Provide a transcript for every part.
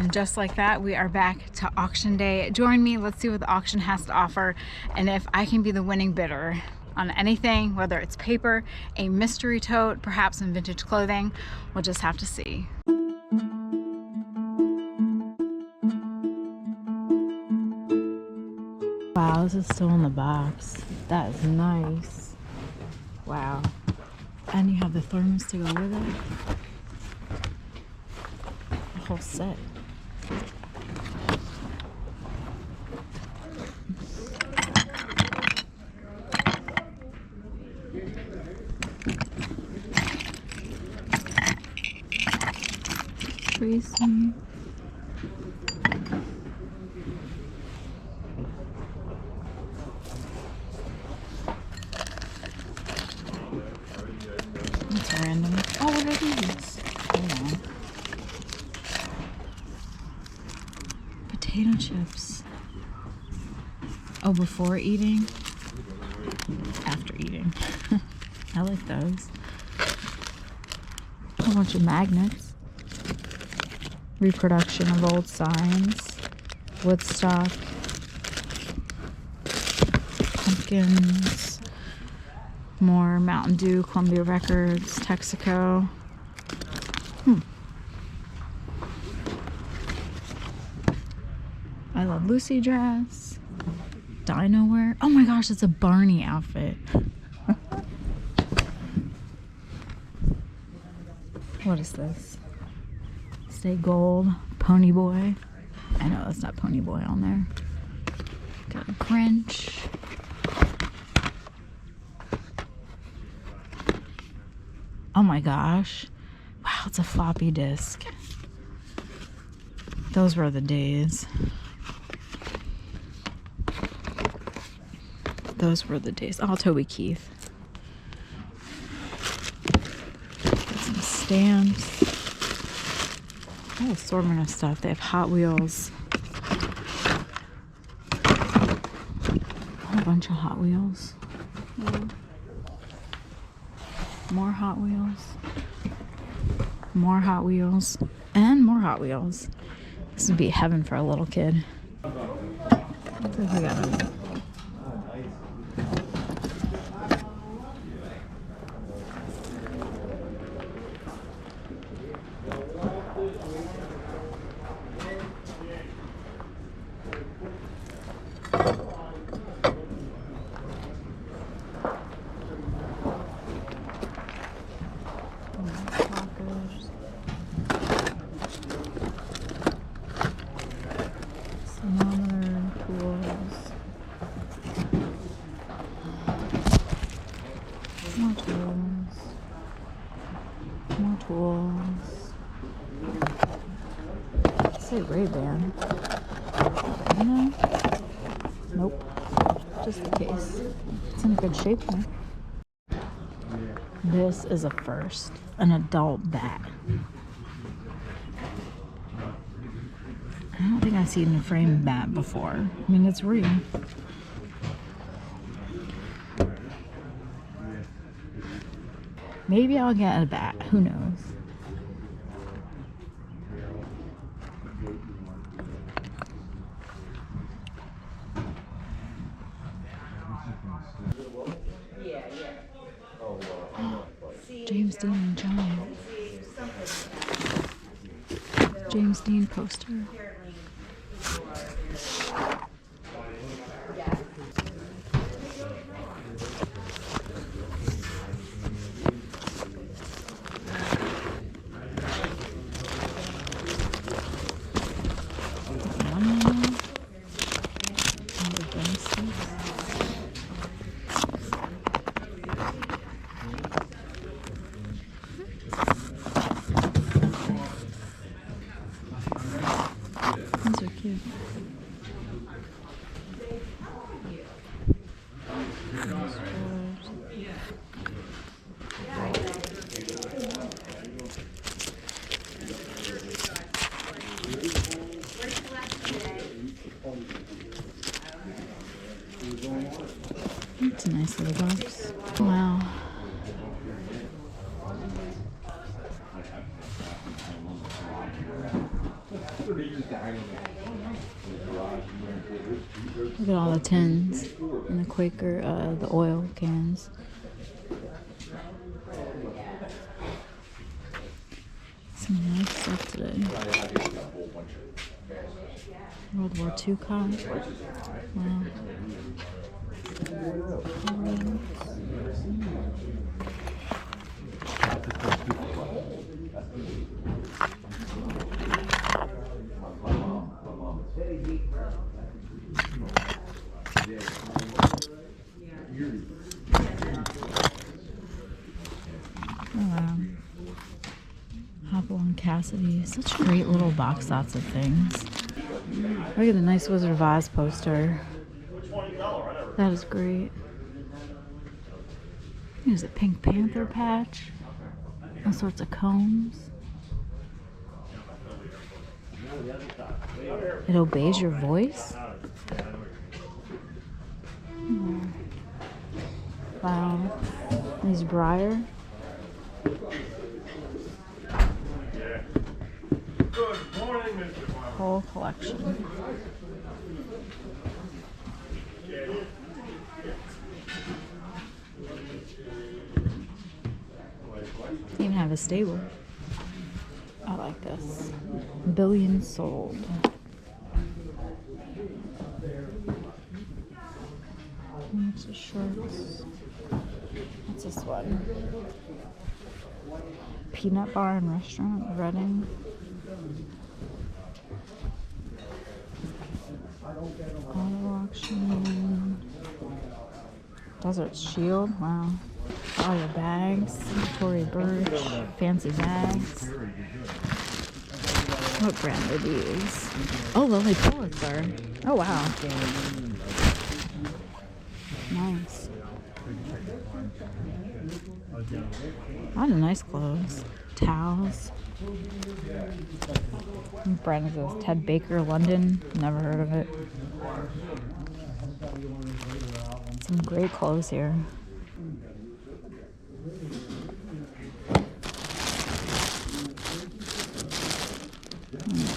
And just like that, we are back to auction day. Join me, let's see what the auction has to offer, and if I can be the winning bidder on anything, whether it's paper, a mystery tote, perhaps some vintage clothing. We'll just have to see. Wow, this is still in the box. That is nice. Wow. And you have the thermos to go with it. The whole set. Tracy. That's random. Oh, what are these? Hold on. Potato chips. Oh, before eating? After eating. I like those. A bunch of magnets. Reproduction of old signs. Woodstock. Pumpkins. More Mountain Dew, Columbia Records, Texaco. I Love Lucy dress. Dino wear. Oh my gosh, it's a Barney outfit. What is this? Stay Gold, Pony Boy. I know that's not Pony Boy on there. Got a Grinch. Oh my gosh. Wow, it's a floppy disk. Those were the days. Those were the days. Oh, Toby Keith. Got some stamps. Oh, assortment of stuff. They have Hot Wheels. A whole bunch of Hot Wheels. More Hot Wheels. More Hot Wheels. And more Hot Wheels. This would be heaven for a little kid. Looks like we got a more tools. Say Ray-Ban. You know? Nope. Just the case. It's in good shape though. This is a first. An adult bat. I don't think I've seen a framed bat before. I mean, it's real. Maybe I'll get a bat. Who knows? James Dean and Giant. James Dean poster. These are cute. It's a nice little box. Wow. Look at all the tins and the Quaker, the oil cans. Some nice stuff today. World War II car. Wow. Oh wow. Hopple and Cassidy. Such great little box lots of things. Look at the nice Wizard of Oz poster. That is great. There's a Pink Panther patch. All sorts of combs. It obeys your voice? Wow. These Briar. Good morning, Mr. Farmer. Whole collection. Even have a stable. I like this. Billions sold. Lots of shirts. What's this one? Peanut Bar and Restaurant, Reading. Auto auction. Desert Shield, wow. All your bags. Tory Burch, fancy bags. What brand are these? Oh, Lily Pulitzer. Oh, wow. Nice. A lot of nice clothes. Towels. What brand is this? Ted Baker, London. Never heard of it. Some great clothes here.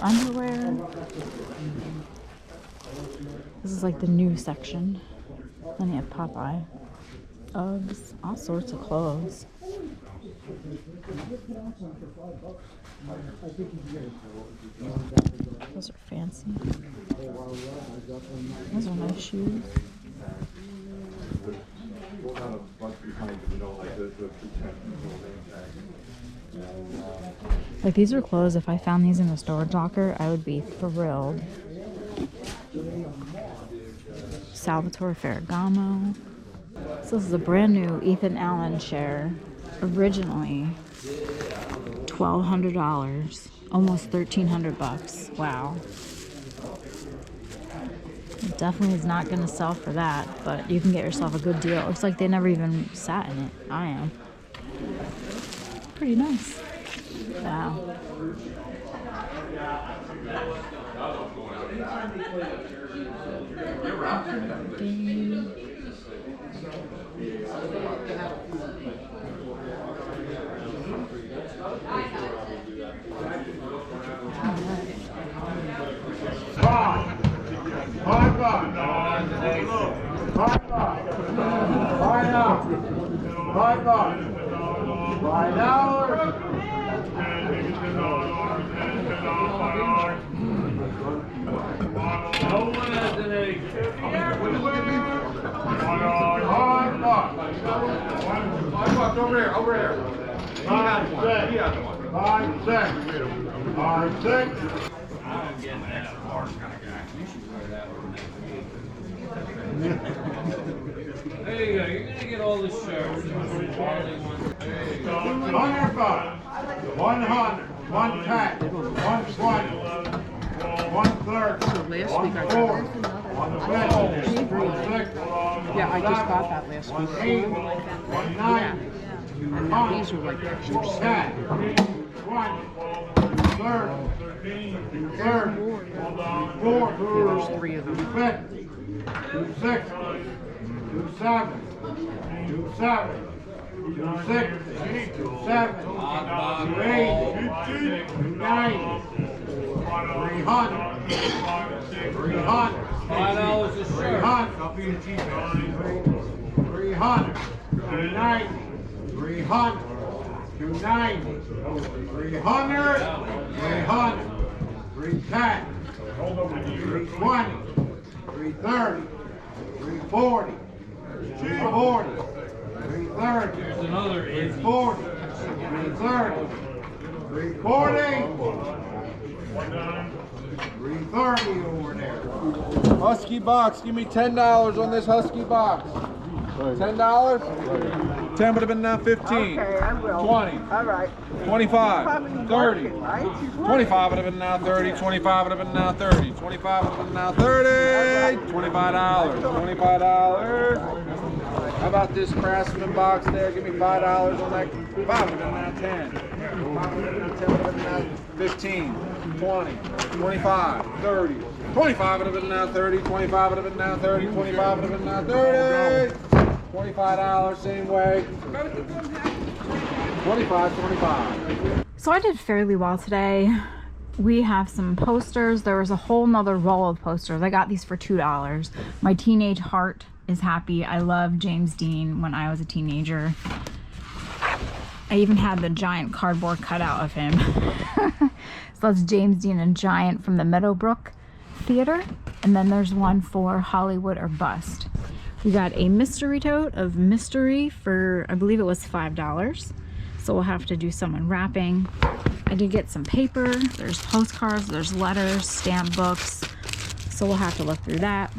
Underwear. This is like the new section. Then you have Popeye. Uggs. All sorts of clothes. Those are fancy. Those are nice shoes. Like, these are clothes. If I found these in the storage locker, I would be thrilled. Salvatore Ferragamo. So this is a brand new Ethan Allen chair. Originally $1,200, almost $1,300. Wow. It definitely is not going to sell for that, but you can get yourself a good deal. It looks like they never even sat in it. I am. Pretty nice. Wow. Over here. 5, 6. There you go. You're gonna get all the shirts. 105, 100, 110, 120, 130, 140, 150, Yeah, I just got that last week. 190, And these are like pictures. 10, 20, 30, 40, There's 3 of them. 50, 260, 270, 270, 260, 270, 280, 290, $300. $300. $5 a shirt. $300. $290. $300. $290. $300. $310. $320. $330. $340. $340. $330. There's another Izzy. $340. $330. $340. $330 over there. Husky box, give me $10 on this Husky box. $10? 10 would have been now 15. Okay, I will. 20. All right. 25. 30. Working, right? She's working. 25 would have been now 30. 25 would have been now 30. 25 would have been now 30. $25. $25. How about this Craftsman box there? Give me $5 on that. 5 would have been now 10. 5 would have been now 10 would have been now 15. 20. 25. 30. 25 would have been now 30. 25 would have been now 30. 25 would have been now 30. $25, same way. 25, 25. So I did fairly well today. We have some posters. There was a whole nother roll of posters. I got these for $2. My teenage heart is happy. I loved James Dean when I was a teenager. I even had the giant cardboard cutout of him. So that's James Dean and Giant from the Meadowbrook Theater. And then there's one for Hollywood or Bust. We got a mystery tote of mystery for, I believe it was $5. So we'll have to do some unwrapping. I did get some paper. There's postcards, there's letters, stamp books. So we'll have to look through that.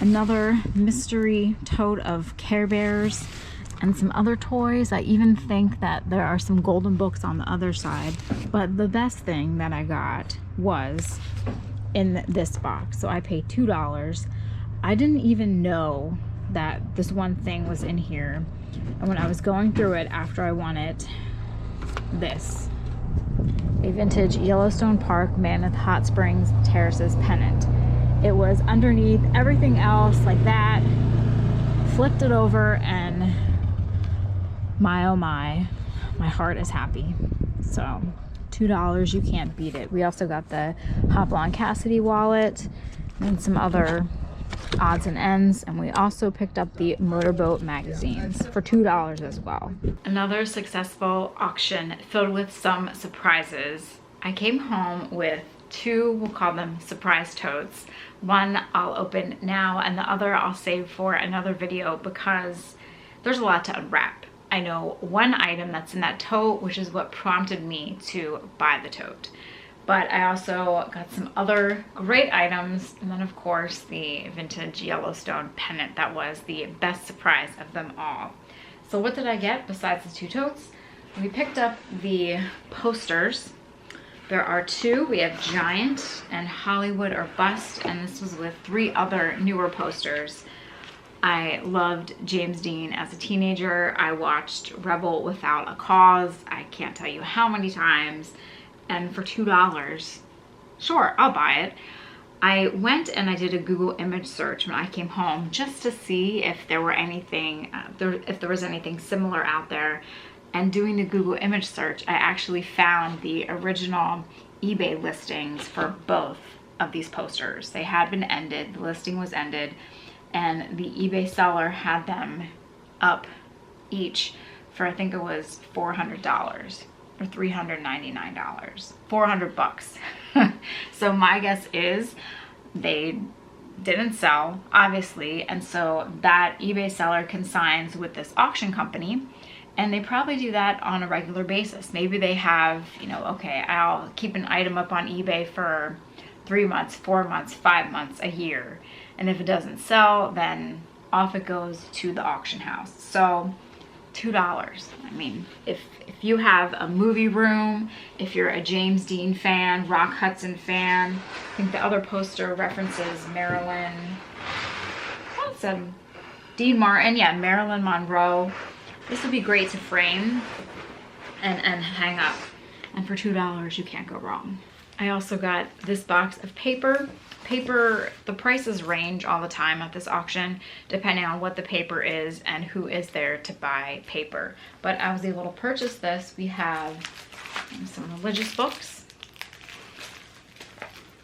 Another mystery tote of Care Bears and some other toys. I even think that there are some golden books on the other side. But the best thing that I got was in this box. So I paid $2. I didn't even know that this one thing was in here. And when I was going through it after I won it, this. A vintage Yellowstone Park Mammoth Hot Springs Terraces pennant. It was underneath everything else like that. Flipped it over and my oh my heart is happy. So $2, you can't beat it. We also got the Hopalong Cassidy wallet and some other odds and ends, and we also picked up the motorboat magazines for $2 as well. Another successful auction filled with some surprises. I came home with two, we'll call them surprise totes. One I'll open now and the other I'll save for another video because there's a lot to unwrap. I know one item that's in that tote, which is what prompted me to buy the tote. But I also got some other great items, and then of course the vintage Yellowstone pennant that was the best surprise of them all. So what did I get besides the two totes? We picked up the posters. There are two. We have Giant and Hollywood or Bust, and this was with 3 other newer posters. I loved James Dean as a teenager. I watched Rebel Without a Cause. I can't tell you how many times. And for $2, sure, I'll buy it. I went and I did a Google image search when I came home just to see if there were anything, if there was anything similar out there. And doing the Google image search, I actually found the original eBay listings for both of these posters. They had been ended, the listing was ended, and the eBay seller had them up each for, I think it was $400. Or $399, 400 bucks. So my guess is they didn't sell, obviously, and so that eBay seller consigns with this auction company, and they probably do that on a regular basis. Maybe they have, you know, okay, I'll keep an item up on eBay for 3 months, 4 months, 5 months, a year, and if it doesn't sell, then off it goes to the auction house. So $2. I mean, if you have a movie room, if you're a James Dean fan, Rock Hudson fan, I think the other poster references Marilyn, what's Dean Martin, yeah, Marilyn Monroe. This would be great to frame and hang up. And for $2, you can't go wrong. I also got this box of paper. The prices range all the time at this auction depending on what the paper is and who is there to buy paper. But I was able to purchase this. We have some religious books,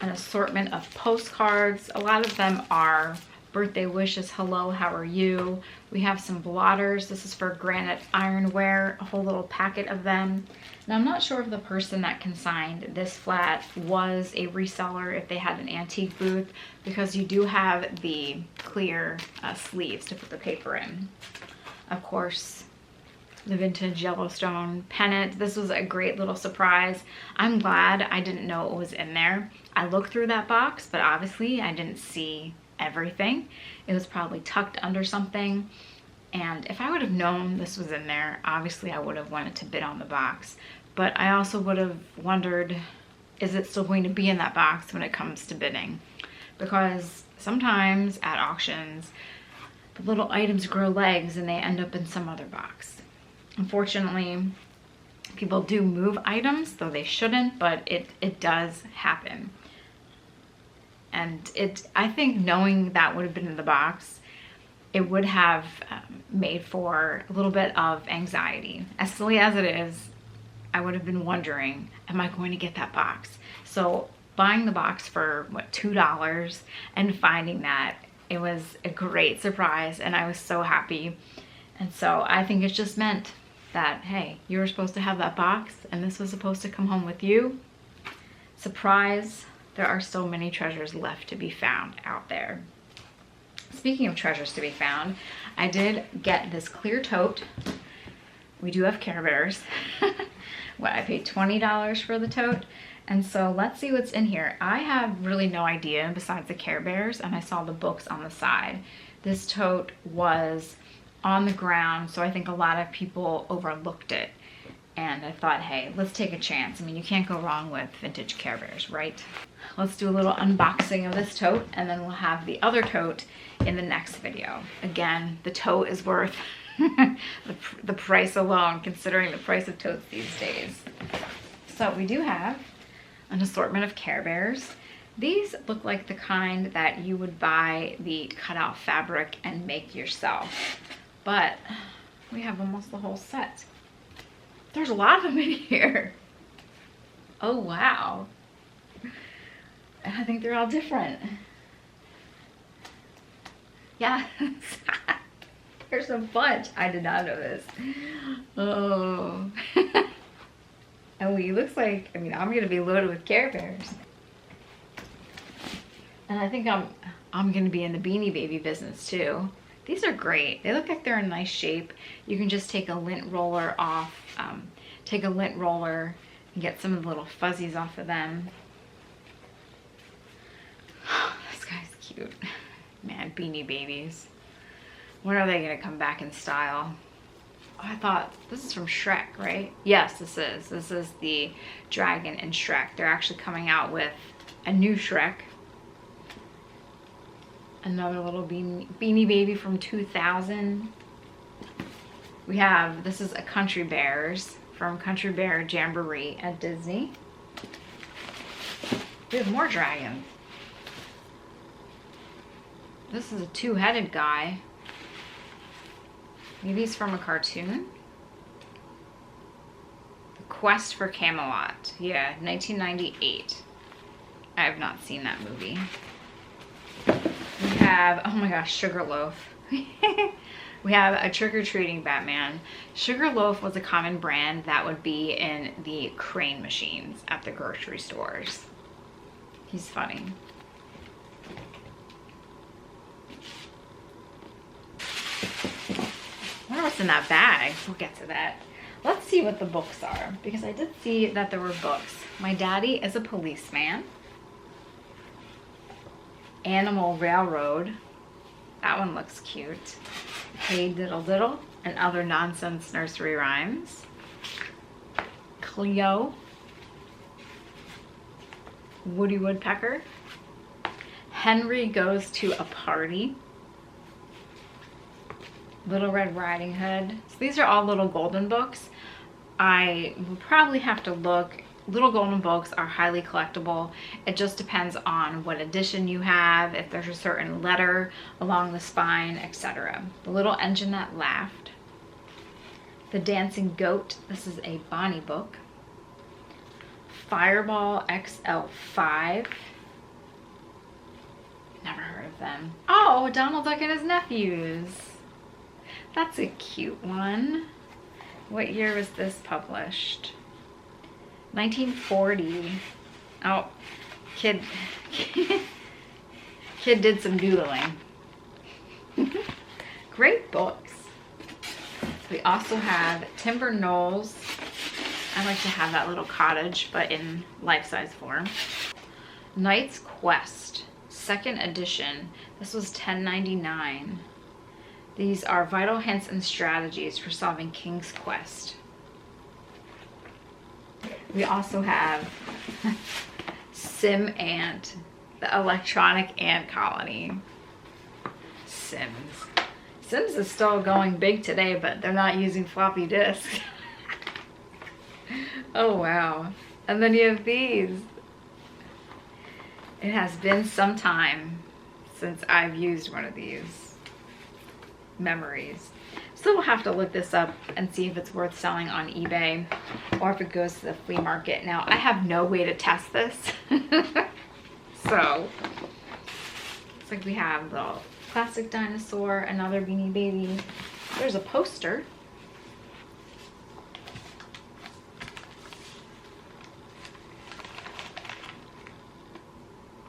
an assortment of postcards. A lot of them are birthday wishes, hello, how are you? We have some blotters. This is for granite ironware, a whole little packet of them. Now, I'm not sure if the person that consigned this flat was a reseller, if they had an antique booth, because you do have the clear sleeves to put the paper in. Of course, the vintage Yellowstone pennant. This was a great little surprise. I'm glad I didn't know it was in there. I looked through that box, but obviously I didn't see everything. It was probably tucked under something. And if I would have known this was in there, obviously I would have wanted to bid on the box. But I also would have wondered, is it still going to be in that box when it comes to bidding? Because sometimes at auctions, the little items grow legs and they end up in some other box. Unfortunately, people do move items, though they shouldn't, but it does happen. And I think knowing that would have been in the box, it would have made for a little bit of anxiety. As silly as it is, I would have been wondering, am I going to get that box? So buying the box for, what, $2 and finding that, it was a great surprise and I was so happy. And so I think it's just meant that, hey, you were supposed to have that box and this was supposed to come home with you. Surprise, there are so many treasures left to be found out there. Speaking of treasures to be found, I did get this clear tote. We do have Care Bears. What, I paid $20 for the tote. And so let's see what's in here. I have really no idea besides the Care Bears, and I saw the books on the side. This tote was on the ground, so I think a lot of people overlooked it. And I thought, hey, let's take a chance. I mean, you can't go wrong with vintage Care Bears, right? Let's do a little unboxing of this tote, and then we'll have the other tote in the next video. Again, the tote is worth the price alone, considering the price of totes these days. So we do have an assortment of Care Bears. These look like the kind that you would buy the cutout fabric and make yourself. But we have almost the whole set. There's a lot of them in here. Oh, wow. I think they're all different. Yeah, there's a bunch. I did not know this. Oh. Oh, he looks like, I mean, I'm gonna be loaded with Care Bears. And I think I'm gonna be in the Beanie Baby business too. These are great. They look like they're in nice shape. You can just take a lint roller off, take a lint roller and get some of the little fuzzies off of them. This guy's cute. Man, Beanie Babies. When are they gonna come back in style? Oh, I thought, this is from Shrek, right? Yes, this is. This is the dragon in Shrek. They're actually coming out with a new Shrek. Another little Beanie Baby from 2000. We have, this is a Country Bears from Country Bear Jamboree at Disney. We have more dragons. This is a two-headed guy. Maybe he's from a cartoon. The Quest for Camelot. Yeah, 1998. I have not seen that movie. We have, oh my gosh, Sugarloaf. We have a trick-or-treating Batman. Sugarloaf was a common brand that would be in the crane machines at the grocery stores. He's funny. I wonder what's in that bag. We'll get to that. Let's see what the books are, because I did see that there were books. My Daddy is a Policeman. Animal Railroad. That one looks cute. Hey Diddle Diddle and Other Nonsense Nursery Rhymes. Cleo. Woody Woodpecker. Henry Goes to a Party. Little Red Riding Hood. So these are all little golden books. I will probably have to look. Little golden books are highly collectible. It just depends on what edition you have, if there's a certain letter along the spine, etc. The Little Engine That Laughed. The Dancing Goat. This is a Bonnie book. Fireball XL5. Never heard of them. Oh, Donald Duck and his nephews. That's a cute one. What year was this published? 1940. Oh, kid did some doodling. Great books. We also have Timber Knolls. I like to have that little cottage, but in life-size form. Knight's Quest, 2nd edition. This was $10.99. These are vital hints and strategies for solving King's Quest. We also have Sim Ant, the electronic ant colony. Sims. Sims is still going big today, but they're not using floppy disks. Oh wow. And then you have these. It has been some time since I've used one of these. Memories. So we'll have to look this up and see if it's worth selling on eBay or if it goes to the flea market. Now, I have no way to test this. So, looks like we have the classic dinosaur, another Beanie Baby. There's a poster.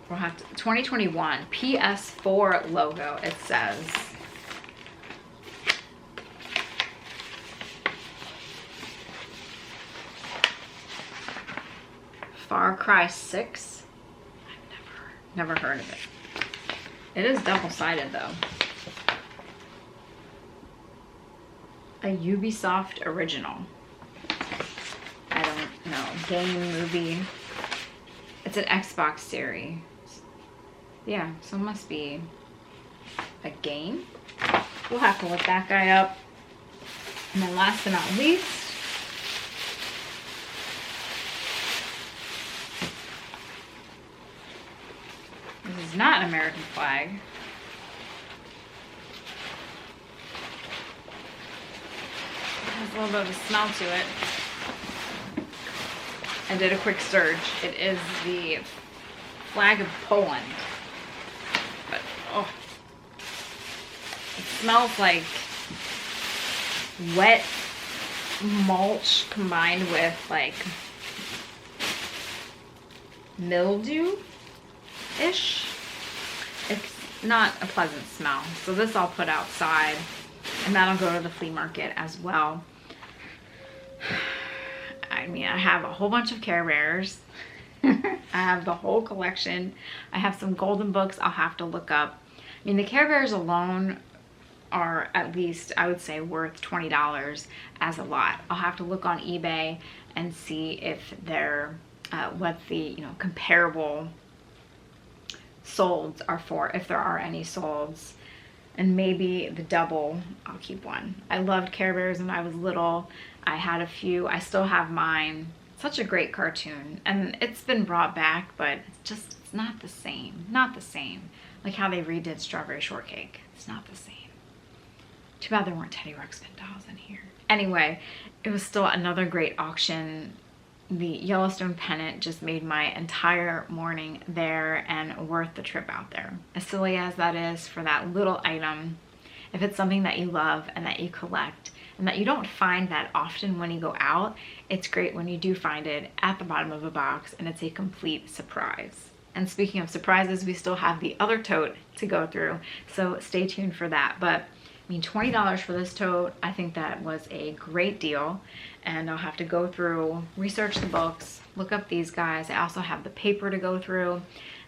We'll have to, 2021 PS4 logo, it says. Far Cry 6. I've never heard of it. It is double-sided though. A Ubisoft original. I don't know. Game, movie. It's an Xbox series. Yeah, so it must be a game. We'll have to look that guy up. And then last but not least, this is not an American flag. It has a little bit of a smell to it. I did a quick search. It is the flag of Poland. But, oh. It smells like wet mulch combined with like mildew-ish. It's not a pleasant smell. So this I'll put outside and that'll go to the flea market as well. I mean, I have a whole bunch of Care Bears. I have the whole collection. I have some golden books I'll have to look up. I mean, the Care Bears alone are at least, I would say, worth $20 as a lot. I'll have to look on eBay and see if they're, what the, comparable solds are for, if there are any solds. And maybe the double, I'll keep one. I loved Care Bears when I was little. I had a few. I still have mine. Such a great cartoon. And it's been brought back, but it's not the same. Not the same. Like how they redid Strawberry Shortcake. It's not the same. Too bad there weren't Teddy Ruxpin dolls in here. Anyway, it was still another great auction. The Yellowstone pennant just made my entire morning there and worth the trip out there. As silly as that is for that little item, if it's something that you love and that you collect and that you don't find that often when you go out, it's great when you do find it at the bottom of a box and it's a complete surprise. And speaking of surprises, we still have the other tote to go through, so stay tuned for that. But I mean, $20 for this tote, I think that was a great deal. And I'll have to go through, research the books, look up these guys. I also have the paper to go through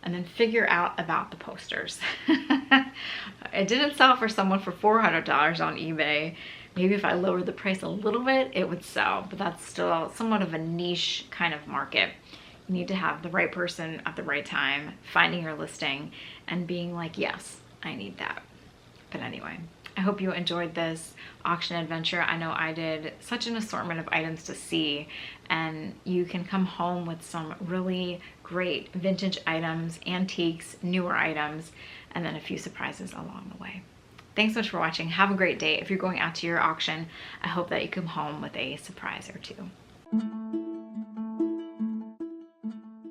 and then figure out about the posters. It didn't sell for someone for $400 on eBay. Maybe if I lowered the price a little bit, it would sell, but that's still somewhat of a niche kind of market. You need to have the right person at the right time, finding your listing and being like, yes, I need that. But anyway, I hope you enjoyed this auction adventure. I know I did. Such an assortment of items to see, and you can come home with some really great vintage items, antiques, newer items, and then a few surprises along the way. Thanks so much for watching. Have a great day. If you're going out to your auction, I hope that you come home with a surprise or two.